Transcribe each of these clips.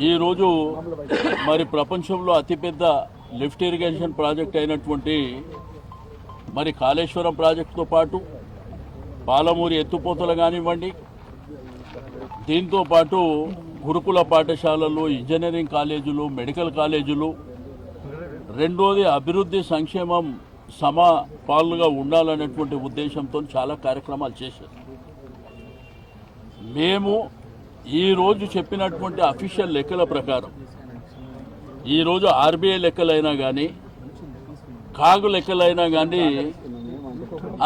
ఈరోజు మరి ప్రపంచంలో అతిపెద్ద లిఫ్ట్ ఇరిగేషన్ ప్రాజెక్ట్ అయినటువంటి మరి కాళేశ్వరం ప్రాజెక్టుతో పాటు పాలమూరు ఎత్తుపోతలు కానివ్వండి, దీంతో పాటు గురుకుల పాఠశాలలు, ఇంజనీరింగ్ కాలేజీలు, మెడికల్ కాలేజీలు, రెండోది అభివృద్ధి సంక్షేమం సమపాలుగా ఉండాలనేటువంటి ఉద్దేశంతో చాలా కార్యక్రమాలు చేశారు. మేము ఈరోజు చెప్పినటువంటి అఫీషియల్ లెక్కల ప్రకారం ఈరోజు ఆర్బీఐ లెక్కలైనా కానీ కాగు లెక్కలైనా కానీ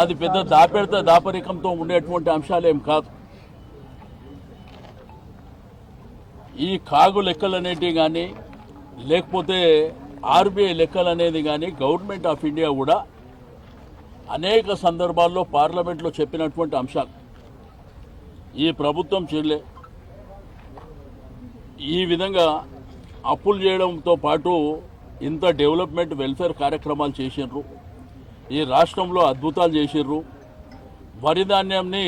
అది పెద్ద దాపరికంతో ఉండేటువంటి అంశాలేం కాదు. ఈ కాగు లెక్కలు అనేటివి కానీ లేకపోతే ఆర్బీఐ లెక్కలు అనేది కానీ గవర్నమెంట్ ఆఫ్ ఇండియా కూడా అనేక సందర్భాల్లో పార్లమెంట్లో చెప్పినటువంటి అంశాలు. ఈ ప్రభుత్వం చెల్లె ఈ విధంగా అప్పులు చేయడంతో పాటు ఇంత డెవలప్మెంట్ వెల్ఫేర్ కార్యక్రమాలు చేసిర్రు. ఈ రాష్ట్రంలో అద్భుతాలు చేసిర్రు. వరి ధాన్యాన్ని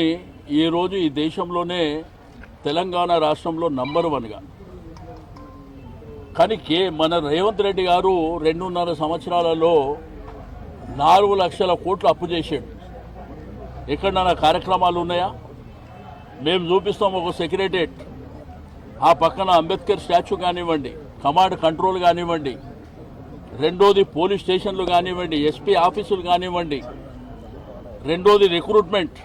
ఈరోజు ఈ దేశంలోనే తెలంగాణ రాష్ట్రంలో నంబర్ 1గా. కానీ మన రేవంత్ రెడ్డి గారు 2.5 సంవత్సరాలలో 4 లక్షల కోట్లు అప్పు చేశాడు. ఎక్కడన్నా కార్యక్రమాలు ఉన్నాయా? మేము చూపిస్తాం. ఒక సెక్రటరియట్, ఆ పక్కన అంబేద్కర్ స్టాచ్యూ కానివ్వండి, కమాండ్ కంట్రోల్ కానివ్వండి, రెండోది పోలీస్ స్టేషన్లు కానివ్వండి, ఎస్పీ ఆఫీసులు కానివ్వండి, రెండోది రిక్రూట్మెంట్.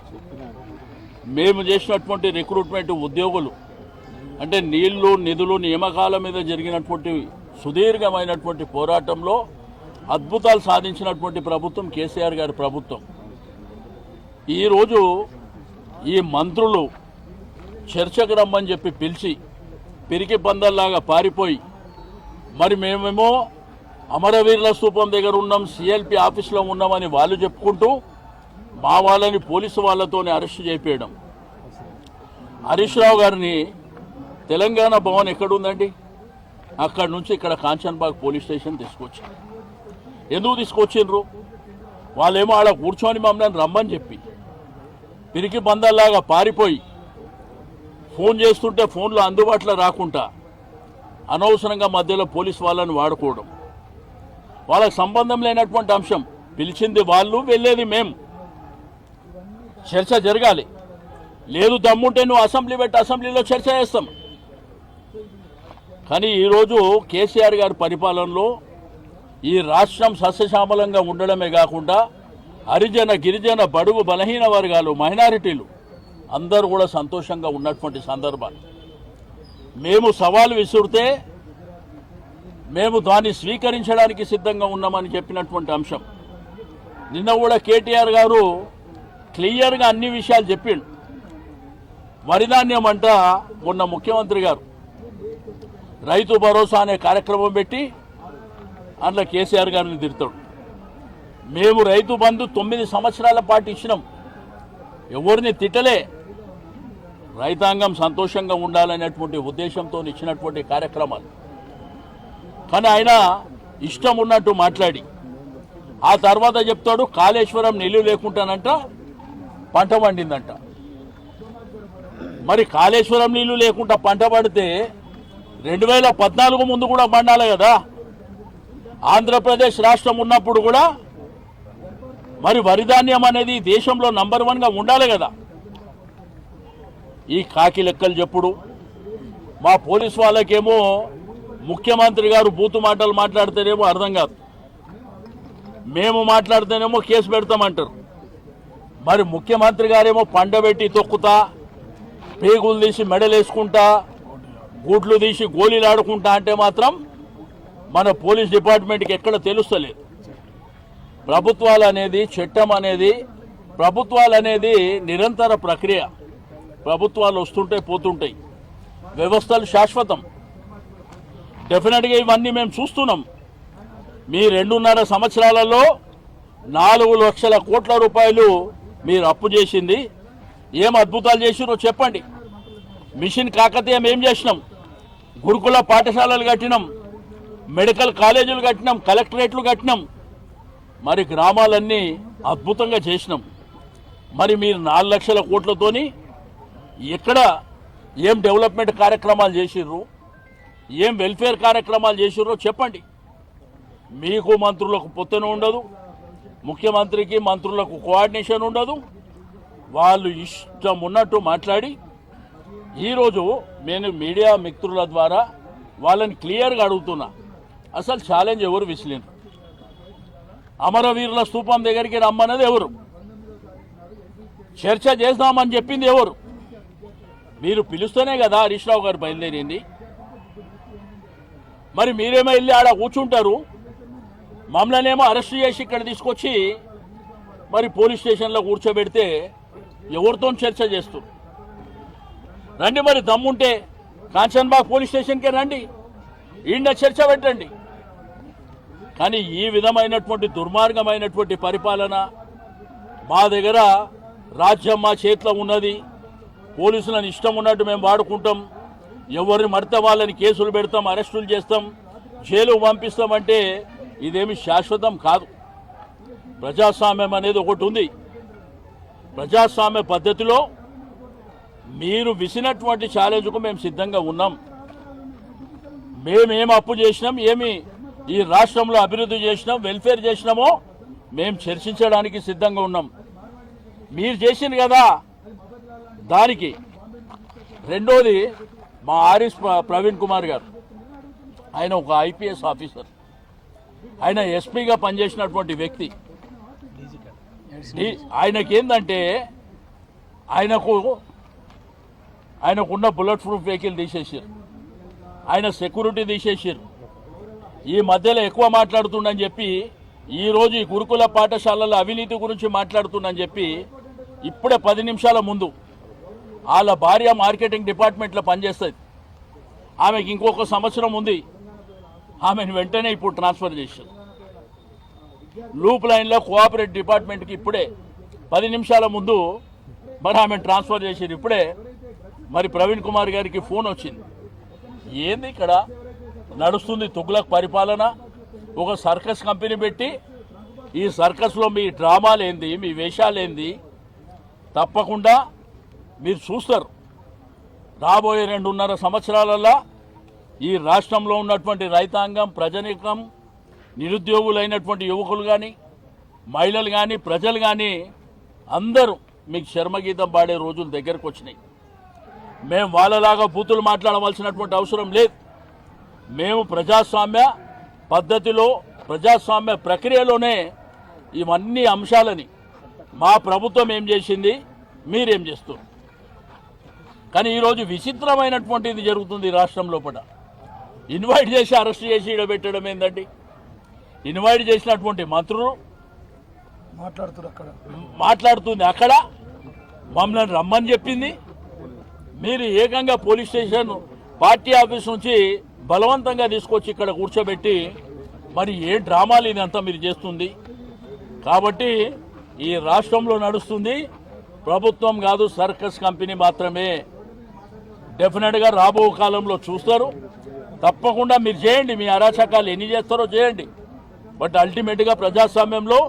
మేము చేసినటువంటి రిక్రూట్మెంట్ ఉద్యోగులు అంటే నీళ్లు, నిధులు, నియామకాల మీద జరిగినటువంటి సుదీర్ఘమైనటువంటి పోరాటంలో అద్భుతాలు సాధించినటువంటి ప్రభుత్వం కేసీఆర్ గారి ప్రభుత్వం. ఈరోజు ఈ మంత్రులు చర్చకు రమ్మని చెప్పి పిలిచి పిరికి పందల్లాగా పారిపోయి, మరి మేమేమో అమరవీరుల స్థూపం దగ్గర ఉన్నాం, సిఎల్పి ఆఫీసులో ఉన్నామని వాళ్ళు చెప్పుకుంటూ మా వాళ్ళని పోలీసు వాళ్ళతోనే అరెస్టు చేయించడం. హరీష్ రావు గారిని తెలంగాణ భవన్ ఎక్కడుందండి, అక్కడి నుంచి ఇక్కడ కాంచన్బాగ్ పోలీస్ స్టేషన్ తీసుకొచ్చారు. ఎందుకు తీసుకొచ్చిండ్రు? వాళ్ళేమో ఆడ కూర్చొని మమ్మల్ని రమ్మని చెప్పి పిరికి బందల్లాగా పారిపోయి ఫోన్ చేస్తుంటే ఫోన్లో అందుబాటులో రాకుండా అనవసరంగా మధ్యలో పోలీసు వాళ్ళని వాడుకోవడం. వాళ్ళకి సంబంధం లేనటువంటి అంశం. పిలిచింది వాళ్ళు, వెళ్ళేది మేము. చర్చ జరగాలి. లేదు దమ్ముంటే నువ్వు అసెంబ్లీ పెట్టి అసెంబ్లీలో చర్చ చేస్తాం. కానీ ఈరోజు కేసీఆర్ గారి పరిపాలనలో ఈ రాష్ట్రం సస్యశ్యామలంగా ఉండడమే కాకుండా హరిజన, గిరిజన, బడుగు, బలహీన వర్గాలు, మైనారిటీలు అందరూ కూడా సంతోషంగా ఉన్నటువంటి సందర్భాలు. మేము సవాలు విసురితే మేము దాన్ని స్వీకరించడానికి సిద్ధంగా ఉన్నామని చెప్పినటువంటి అంశం. నిన్న కూడా కేటీఆర్ గారు క్లియర్గా అన్ని విషయాలు చెప్పిండు. వరిధాన్యం అంట మొన్న ముఖ్యమంత్రి గారు రైతు భరోసా అనే కార్యక్రమం పెట్టి అందులో కేసీఆర్ గారిని తిడతాడు. మేము రైతు బంధు 9 సంవత్సరాల పాటు ఇచ్చినాం, ఎవరిని తిట్టలే. రైతాంగం సంతోషంగా ఉండాలనేటువంటి ఉద్దేశంతో ఇచ్చినటువంటి కార్యక్రమాలు. కానీ ఆయన ఇష్టం ఉన్నట్టు మాట్లాడి ఆ తర్వాత చెప్తాడు కాళేశ్వరం నీళ్లు లేకుంటానంట పంట పండిందంట. మరి కాళేశ్వరం నీళ్లు లేకుండా పంట పడితే 2014 ముందు కూడా పండాలి కదా. ఆంధ్రప్రదేశ్ రాష్ట్రం ఉన్నప్పుడు కూడా మరి వరిధాన్యం అనేది దేశంలో నంబర్ 1గా ఉండాలి కదా. ఈ కాకి లెక్కలు చెప్పుడు. మా పోలీసు వాళ్ళకేమో ముఖ్యమంత్రి గారు బూతు మాటలు మాట్లాడితేనేమో అర్థం కాదు, మేము మాట్లాడితేనేమో కేసు పెడతామంటారు. మరి ముఖ్యమంత్రి గారేమో పండబెట్టి తొక్కుతా, పేగులు తీసి మెడలేసుకుంటా, గూట్లు తీసి గోళీలు ఆడుకుంటా అంటే మాత్రం మన పోలీస్ డిపార్ట్మెంట్కి ఎక్కడ తెలుస్తలేదు. ప్రభుత్వాలు అనేది, చట్టం అనేది, ప్రభుత్వాలు అనేది నిరంతర ప్రక్రియ. ప్రభుత్వాలు వస్తుంటాయి, పోతుంటాయి. వ్యవస్థలు శాశ్వతం. డెఫినెట్గా ఇవన్నీ మేము చూస్తున్నాం. మీ 2.5 సంవత్సరాలలో 4 లక్షల కోట్ల రూపాయలు మీరు అప్పు చేసింది. ఏం అద్భుతాలు చేసిరో చెప్పండి. మిషన్ కాకతీయం ఏం చేసినాం? గురుకుల పాఠశాలలు కట్టినాం, మెడికల్ కాలేజీలు కట్టినాం, కలెక్టరేట్లు కట్టినాం. మరి గ్రామాలన్నీ అద్భుతంగా చేసినాం. మరి మీరు 4 లక్షల కోట్లతోని ఎక్కడ ఏం డెవలప్మెంట్ కార్యక్రమాలు చేసిర్రు, ఏం వెల్ఫేర్ కార్యక్రమాలు చేసిర్రో చెప్పండి. మీకు మంత్రులకు పొత్తున ఉండదు, ముఖ్యమంత్రికి మంత్రులకు కోఆర్డినేషన్ ఉండదు. వాళ్ళు ఇష్టం ఉన్నట్టు మాట్లాడి ఈరోజు నేను మీడియా మిత్రుల ద్వారా వాళ్ళని క్లియర్గా అడుగుతున్నా, అసలు ఛాలెంజ్ ఎవరు విసిలిండ్రు? అమరవీరుల స్తూపం దగ్గరికి రమ్మన్నది ఎవరు? చర్చ చేద్దామని చెప్పింది ఎవరు? మీరు పిలుస్తేనే కదా హరీష్ రావు గారు బయలుదేరింది. మరి మీరేమో వెళ్ళి ఆడ కూర్చుంటారు, మమ్మల్నేమో అరెస్ట్ చేసి ఇక్కడ తీసుకొచ్చి మరి పోలీస్ స్టేషన్లో కూర్చోబెడితే ఎవరితో చర్చ చేస్తారు? రండి, మరి దమ్ముంటే కాంచన్బాగ్ పోలీస్ స్టేషన్కే రండి, ఈయన చర్చ పెట్టండి. కానీ ఈ విధమైనటువంటి దుర్మార్గమైనటువంటి పరిపాలన మా దగ్గర రాజ్యం మా చేతిలో ఉన్నది, పోలీసులను ఇష్టం ఉన్నట్టు మేము వాడుకుంటాం, ఎవరిని మడితే వాళ్ళని కేసులు పెడతాం, అరెస్టులు చేస్తాం, జైలుకు పంపిస్తామంటే ఇదేమి శాశ్వతం కాదు. ప్రజాస్వామ్యం అనేది ఒకటి ఉంది. ప్రజాస్వామ్య పద్ధతిలో మీరు విసినటువంటి ఛాలెంజ్కు మేము సిద్ధంగా ఉన్నాం. మేమేం అప్పు చేసినాం, ఏమి ఈ రాష్ట్రంలో అభివృద్ధి చేసినాం, వెల్ఫేర్ చేసినామో మేము చర్చించడానికి సిద్ధంగా ఉన్నాం. మీరు చేసింది కదా దానికి. రెండోది, మా ఆర్ఎస్ ప్రవీణ్ కుమార్ గారు, ఆయన ఒక ఐపీఎస్ ఆఫీసర్, ఆయన ఎస్పీగా పనిచేసినటువంటి వ్యక్తి. ఆయనకేందంటే ఆయనకున్న బుల్లెట్ ప్రూఫ్ వెహికల్ తీసేసారు, ఆయన సెక్యూరిటీ తీసేసారు. ఈ మధ్యలో ఎక్కువ మాట్లాడుతుండని చెప్పి ఈరోజు ఈ గురుకుల పాఠశాలల అవినీతి గురించి మాట్లాడుతుండని చెప్పి ఇప్పుడే 10 నిమిషాల ముందు వాళ్ళ భార్య మార్కెటింగ్ డిపార్ట్మెంట్లో పనిచేస్తుంది, ఆమెకి ఇంకొక సంవత్సరం ఉంది, ఆమెను వెంటనే ఇప్పుడు ట్రాన్స్ఫర్ చేశారు. లూప్ లైన్లో కోఆపరేటివ్ డిపార్ట్మెంట్కి ఇప్పుడే 10 నిమిషాల ముందు మరి ఆమెను ట్రాన్స్ఫర్ చేశారు. ఇప్పుడే మరి ప్రవీణ్ కుమార్ గారికి ఫోన్ వచ్చింది. ఏంది ఇక్కడ నడుస్తుంది తుగ్లక్ పరిపాలన? ఒక సర్కస్ కంపెనీ పెట్టి ఈ సర్కస్లో మీ డ్రామాలేంది, మీ వేషాలేంది తప్పకుండా మీరు చూస్తారు. రాబోయే 2.5 సంవత్సరాలలో ఈ రాష్ట్రంలో ఉన్నటువంటి రైతాంగం, ప్రజానీకం, నిరుద్యోగులైనటువంటి యువకులు కానీ, మహిళలు కానీ, ప్రజలు కానీ అందరూ మీకు శర్మగీతం పాడే రోజులు దగ్గరకు వచ్చినాయి. మేము వాళ్ళలాగా బూతులు మాట్లాడవలసినటువంటి అవసరం లేదు. మేము ప్రజాస్వామ్య పద్ధతిలో, ప్రజాస్వామ్య ప్రక్రియలోనే ఇవన్నీ అంశాలని మా ప్రభుత్వం ఏం చేసింది, మీరేం చేస్తారు. కానీ ఈరోజు విచిత్రమైనటువంటిది జరుగుతుంది రాష్ట్రం లోపల. ఇన్వైట్ చేసి అరెస్ట్ చేసి ఇడబెట్టడం ఏందండి? ఇన్వైట్ చేసినటువంటి మంత్రులు మాట్లాడుతుంది అక్కడ, మమ్మల్ని రమ్మని చెప్పింది. మీరు ఏకంగా పోలీస్ స్టేషన్ పార్టీ ఆఫీస్ నుంచి బలవంతంగా తీసుకొచ్చి ఇక్కడ కూర్చోబెట్టి మరి ఏ డ్రామాలు ఇదంతా మీరు చేస్తుంది. కాబట్టి ఈ రాష్ట్రంలో నడుస్తుంది ప్రభుత్వం కాదు, సర్కస్ కంపెనీ మాత్రమే. డెఫినెట్గా రాబో కాలంలో చూస్తారు. తప్పకుండా మీరు చేయండి, మీ అరాచకాలు ఎన్ని చేస్తారో చేయండి. బట్ అల్టిమేట్గా ప్రజాస్వామ్యంలో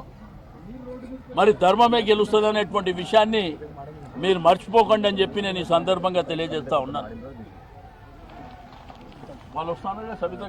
మరి ధర్మమే గెలుస్తుంది అనేటువంటి విషయాన్ని మీరు మర్చిపోకండి అని చెప్పి నేను ఈ సందర్భంగా తెలియజేస్తా ఉన్నాను. వాళ్ళు వస్తాను సబిత